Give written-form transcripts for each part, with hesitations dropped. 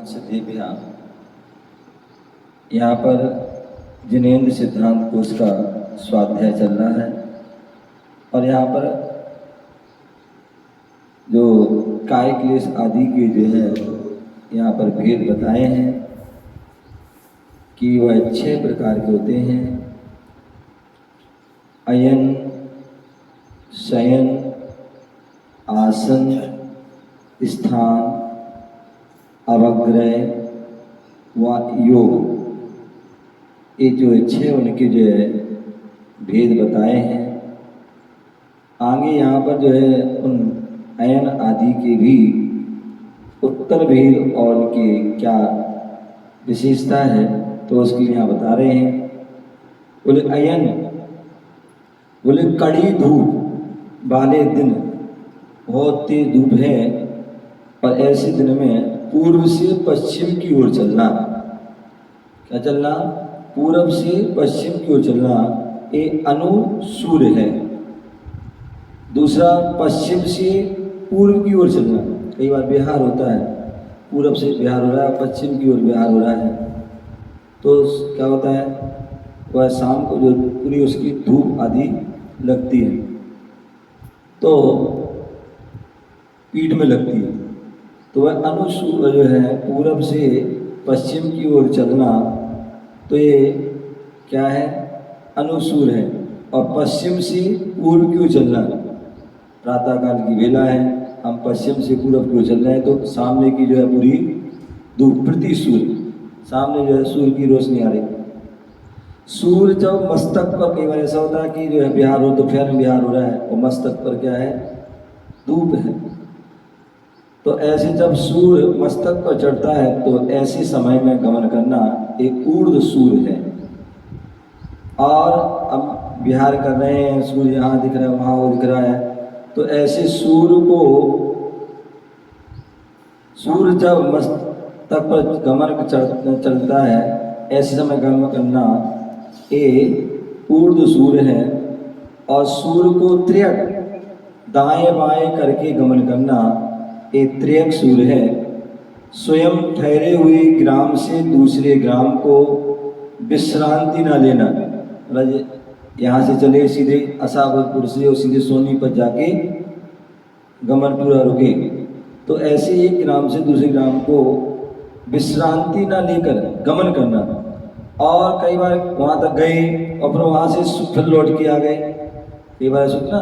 सदेव्या यहाँ पर जिनेंद्र सिद्धांत कोश का स्वाध्याय चल रहा है और यहाँ पर जो काय क्लेश आदि के जो है यहाँ पर भेद बताए हैं कि वह 6 प्रकार के होते हैं। अयन, शयन, आसन, स्थान, अवग्रह व योग, ये जो 6 उनके जो है भेद बताए हैं। आगे यहाँ पर जो है उन अयन आदि के भी उत्तर भेद और उनके क्या विशेषता है तो उसके यहाँ बता रहे हैं। बोले अयन, बोले कड़ी धूप वाले दिन, बहुत तेज धूप है और ऐसे दिन में पूर्व से पश्चिम की ओर चलना। क्या चलना? पूर्व से पश्चिम की ओर चलना, ये अनुसूर्य है। दूसरा, पश्चिम से पूर्व की ओर चलना। कई बार बिहार होता है, पूर्व से बिहार हो रहा है, पश्चिम की ओर बिहार हो रहा है, तो क्या होता है, वह शाम को जो पूरी उसकी धूप आदि लगती है तो पीठ में लगती है, तो वह अनुसूर जो है पूरब से पश्चिम की ओर चलना, तो ये क्या है? अनुसूर है। और पश्चिम से पूर्व की ओर चलना, प्रातःकाल की वेला है, हम पश्चिम से पूर्व की ओर चल रहे हैं तो सामने की जो है पूरी धूप प्रति सूर्य, सामने जो है सूर्य की रोशनी आ रही। सूर्य जब मस्तक पर, कई बार ऐसा होता है कि जो है बिहार हो, दोपहर में बिहार हो रहा है और मस्तक पर क्या है? धूप है। तो ऐसे जब सूर्य मस्तक पर चढ़ता है तो ऐसे समय में गमन करना एक ऊर्ध्व सूर्य है। और अब विहार कर रहे हैं, सूर्य यहाँ दिख रहा है, वहाँ वो दिख रहा है, तो ऐसे सूर्य जब मस्तक पर गमन चलता है, ऐसे समय गमन करना ये ऊर्ध्व सूर्य है। और सूर्य को त्र्यक दाएं बाएं करके गमन करना ये त्र्यक सूर्य है। स्वयं ठहरे हुए ग्राम से दूसरे ग्राम को विश्रांति न लेना, मतलब यहाँ से चले सीधे असावरपुर से और सीधे सोनीपत जाके गमन पूरा रुके, तो ऐसे एक ग्राम से दूसरे ग्राम को विश्रांति न लेकर गमन करना। और कई बार वहाँ तक गए और फिर वहाँ से फिर लौट के आ गए। कई बार सोचना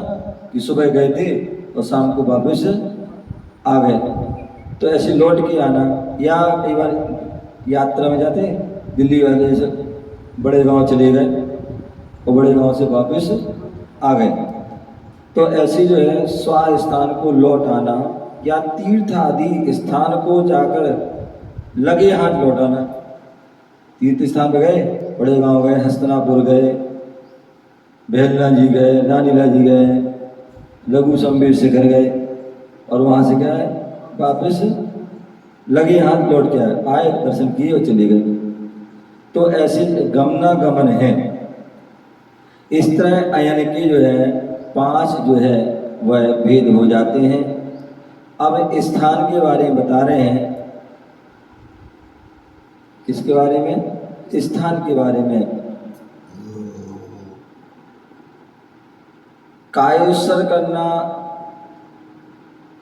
कि सुबह गए थे और शाम को वापस आ गए, तो ऐसे लौट के आना। या कई बार यात्रा में जाते, दिल्ली वाले से बड़े गांव चले गए और बड़े गांव से वापस आ गए, तो ऐसे जो है स्व स्थान को लौट आना। या तीर्थ आदि स्थान को जाकर लगे हाथ लौट आना। तीर्थ स्थान पे गए, बड़े गांव गए, हस्तनापुर गए, बेहलना जी गए, रानीला जी गए, लघु शंबीर शिखर गए और वहाँ से क्या है वापस लगे हाथ लौट के आए, दर्शन किए और चले गए। तो ऐसे गमनागमन है। इस तरह अयन के जो है 5 जो है वह भेद हो जाते हैं। अब स्थान के बारे में बता रहे हैं। किसके बारे में? स्थान के बारे में। कायोत्सर्ग करना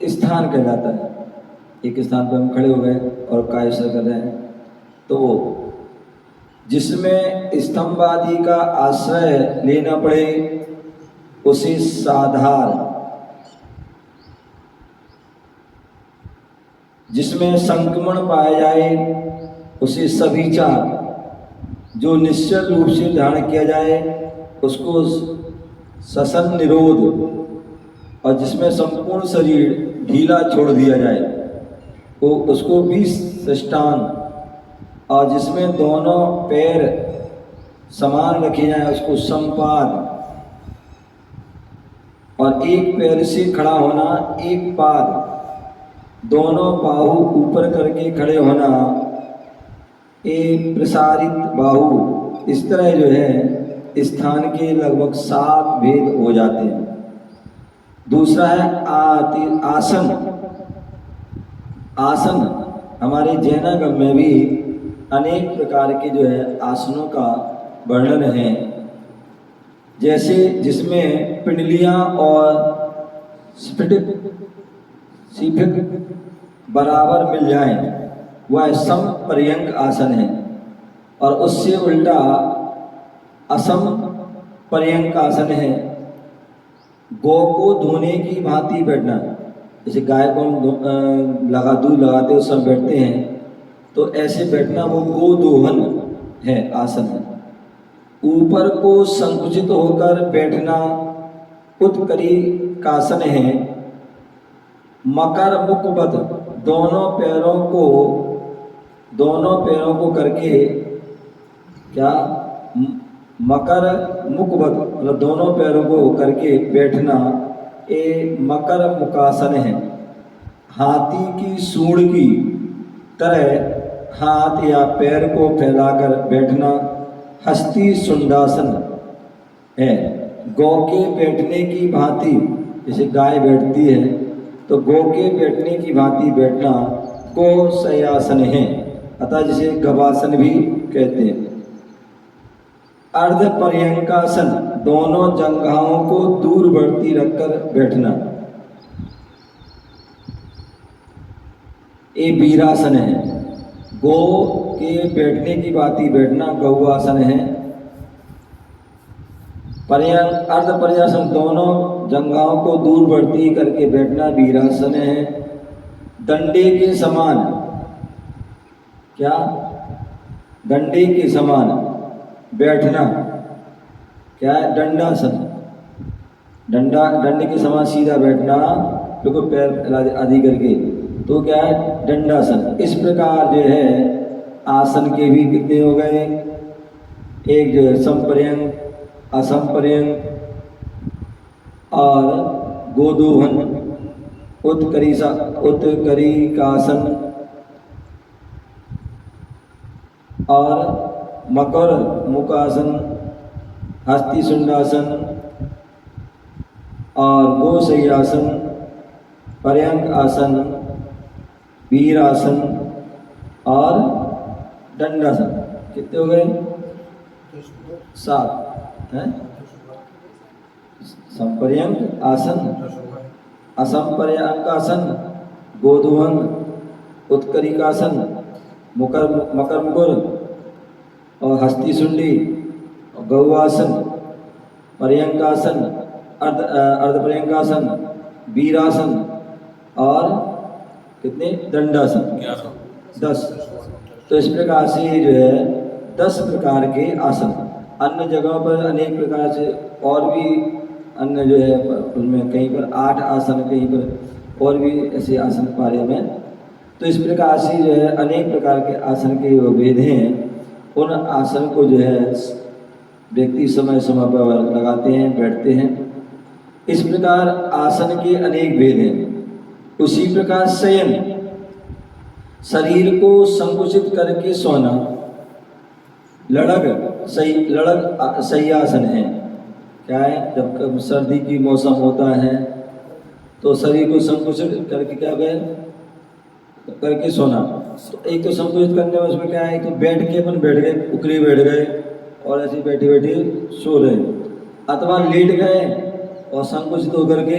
स्थान कहलाता है। एक स्थान पर हम खड़े हो गए और कायोत्सर्ग कर रहे हैं, तो जिसमें स्तंभ आदि का आश्रय लेना पड़े उसे साधार, जिसमें संक्रमण पाया जाए उसे सभिचार, जो निश्चल रूप से धारण किया जाए उसको ससन निरोध, और जिसमें संपूर्ण शरीर ढीला छोड़ दिया जाए वो उसको भी सष्टांग, और जिसमें दोनों पैर समान रखे जाए उसको संपाद, और एक पैर से खड़ा होना एक पाद, दोनों बाहु ऊपर करके खड़े होना एक प्रसारित बाहु। इस तरह जो है स्थान के लगभग 7 भेद हो जाते हैं। दूसरा है आसन। आसन हमारे जैनागम में भी अनेक प्रकार के जो है आसनों का वर्णन है, जैसे जिसमें पिंडलियां और स्फटिक बराबर मिल जाएं, वह सम पर्यंक आसन है। और उससे उल्टा असम पर्यंक आसन है। गौ को धोने की भांति बैठना, जैसे गाय को हम दूध लगाते उस समय बैठते हैं, तो ऐसे बैठना वो गोदोहन है, आसन है। ऊपर को संकुचित होकर बैठना उत्करी कासन है। मकर मुखबत, दोनों पैरों को करके क्या, मकर मुखबत मतलब दोनों पैरों को करके बैठना, ये मकर मुकासन है। हाथी की सूंड की तरह हाथ या पैर को फैलाकर बैठना हस्ती सुंडासन है। गौ के बैठने की भांति, जैसे गाय बैठती है तो गौ के बैठने की भांति बैठना गो शय्यासन है, अतः जिसे गवासन भी कहते हैं। अर्ध पर्यंकासन, दोनों जंघाओं को दूरवर्ती रखकर बैठना, ये वीरासन है। गौ के बैठने की भांति बैठना गौआसन है। पर्यंक अर्ध पर्यासन, दोनों जंघाओं को दूरवर्ती करके बैठना वीरासन है। डंडे के समान, क्या, डंडे के समान बैठना क्या है, दंडासन। डंडे के समान सीधा बैठना, बिल्कुल पैर आदि करके, तो क्या है, दंडासन। इस प्रकार जो है आसन के भी कितने हो गए, एक जो है समपर्यंक, असमपर्यंक और गोदोहन, उत्करिकासन और मकर मुकासन, हस्ती सुंडासन और गोशय्यासन, पर्यंक आसन, वीरासन और दंडासन। कितने हो गए, 7 हैं। संपर्यंक आसन, असंपर्यंक आसन, गोदोहन, उत्करिकासन, मकर मुकुर और हस्ती सुंडी, गौआसन, पर्यंकासन, अर्धपर्यंकासन, वीरासन और कितने, दंडासन, 10। तो इस प्रकार से जो है 10 प्रकार के आसन। अन्य जगहों पर अनेक प्रकार से और भी अन्य जो है उनमें कहीं पर 8 आसन, कहीं पर और भी ऐसे आसन पारे में। तो इस प्रकार से जो है अनेक प्रकार के आसन के जो भेद हैं, उन आसन को जो है व्यक्ति समय समय पर लगाते हैं, बैठते हैं। इस प्रकार आसन के अनेक भेद हैं। उसी प्रकार शयन, शरीर को संकुचित करके सोना, लड़क शय्यासन है। क्या है, जब सर्दी की मौसम होता है तो शरीर को संकुचित करके क्या करके सोना। तो एक तो संकुचित करने में उसमें क्या है, तो बैठ के अपन बैठ गए, उकरी बैठ गए और ऐसे बैठे बैठे सो रहे, अथवा लेट गए और संकुचित होकर के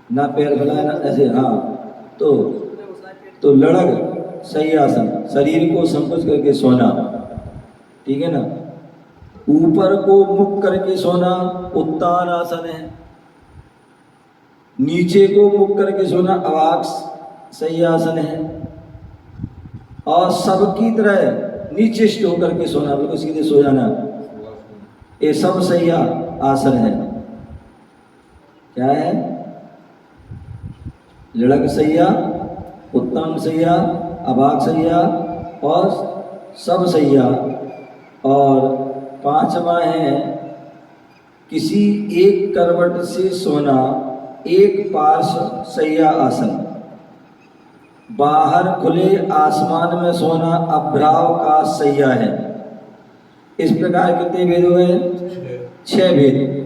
ना पैर फैलाए ना ऐसे, हाँ, तो लड़क शय्यासन, शरीर को संकुचित करके सोना, ठीक है ना। ऊपर को मुख करके सोना उत्तान आसन है। नीचे को मुख करके सोना अवाक्स शय्यासन है। और सबकी तरह नीचे होकर के सोना, बिल्कुल सीधे सो जाना, ये सब शय्या आसन है। क्या है, लड़क शय्या, उत्तम शय्या, अभाग शय्या और सब शय्या। और 5वां है किसी एक करवट से सोना, एक पार्श्व शय्या आसन। बाहर खुले आसमान में सोना अभ्राव का शय्या है। इस प्रकार कितने भेद हो गए, 6 भेद।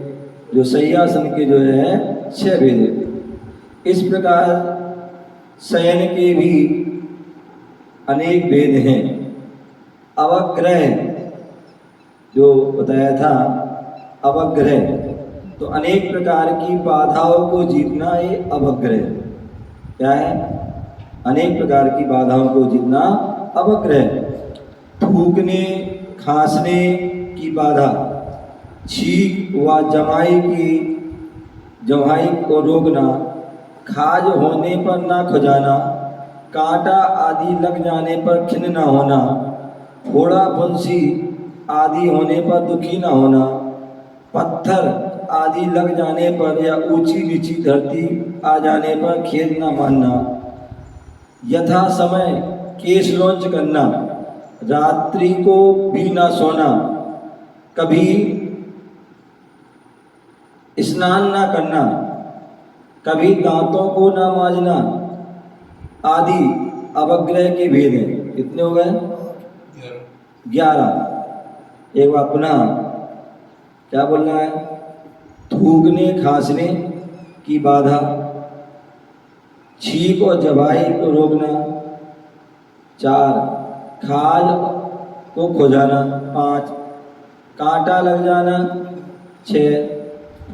जो शय्यासन के जो है 6 भेद। इस प्रकार शयन के भी अनेक भेद हैं। अवग्रह जो बताया था, अवग्रह तो अनेक प्रकार की बाधाओं को जीतना, ये अवग्रह क्या है? अनेक प्रकार की बाधाओं को जीतना अवग्रह। थूकने खांसने की बाधा, छींक व जमाई को रोकना, खाज होने पर ना खुजाना, कांटा आदि लग जाने पर खिन्न ना होना, फोड़ा फुंसी आदि होने पर दुखी ना होना, पत्थर आदि लग जाने पर या ऊंची नीची धरती आ जाने पर खेद ना मानना, यथा समय केश लौंच करना, रात्रि को भी ना सोना, कभी स्नान ना करना, कभी दांतों को ना मांजना आदि अवग्रह के भेद हैं। कितने हो गए? 11। एक बार पुनः क्या बोलना है? थूकने खांसने की बाधा, छींक और जबाई को रोकना, 4 खाज को खोजाना, 5 कांटा लग जाना, 6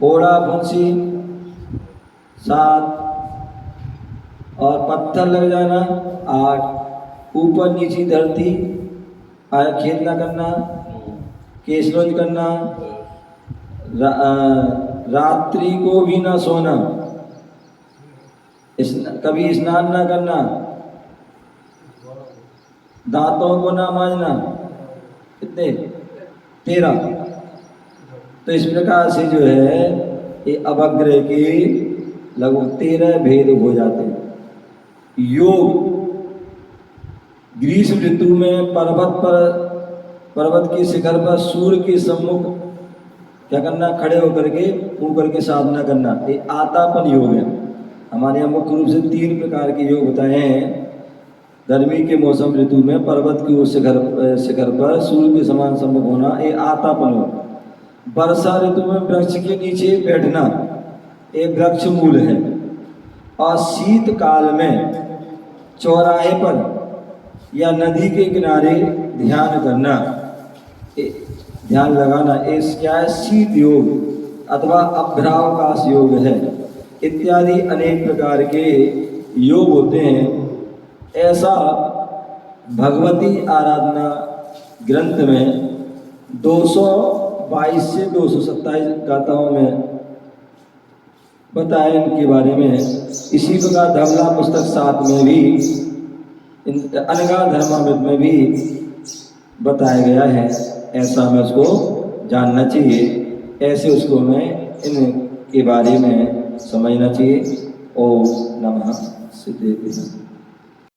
फोड़ा फुंसी, 7 और पत्थर लग जाना, 8 ऊपर नीची धरती आया खेद न करना, केश लौंच करना, रात्रि को भी ना सोना, कभी स्नान ना करना, दांतों को ना मांजना। कितने? 13। तो इस प्रकार से जो है ये अवग्रह के लगभग 13 भेद हो जाते हैं। योग ग्रीष्म ऋतु में पर्वत के शिखर पर सूर्य के सम्मुख क्या करना? खड़े होकर के मुंह करके साधना करना, ये आतापन योग है। हमारे यहाँ मुख्य रूप से 3 प्रकार के योग बताए हैं। गर्मी के मौसम ऋतु में पर्वत की उस शिखर पर सूर्य के समान सम्मुख होना, ये आतापन योग। वर्षा ऋतु में वृक्ष के नीचे बैठना, एक वृक्ष मूल है। और शीतकाल में चौराहे पर या नदी के किनारे ध्यान करना, ध्यान लगाना, इस क्या है? शीत योग अथवा अभ्रावकाश योग है। इत्यादि अनेक प्रकार के योग होते हैं। ऐसा भगवती आराधना ग्रंथ में 222 से 227 गाथाओं में बताया इनके बारे में। इसी प्रकार धवला पुस्तक 7 में भी, अनगा धर्मामृत में भी बताया गया है। ऐसा हमें उसको जानना चाहिए, ऐसे उसको हमें इनके बारे में समझना चाहिए। ओम नमः सिद्धेश्वराय।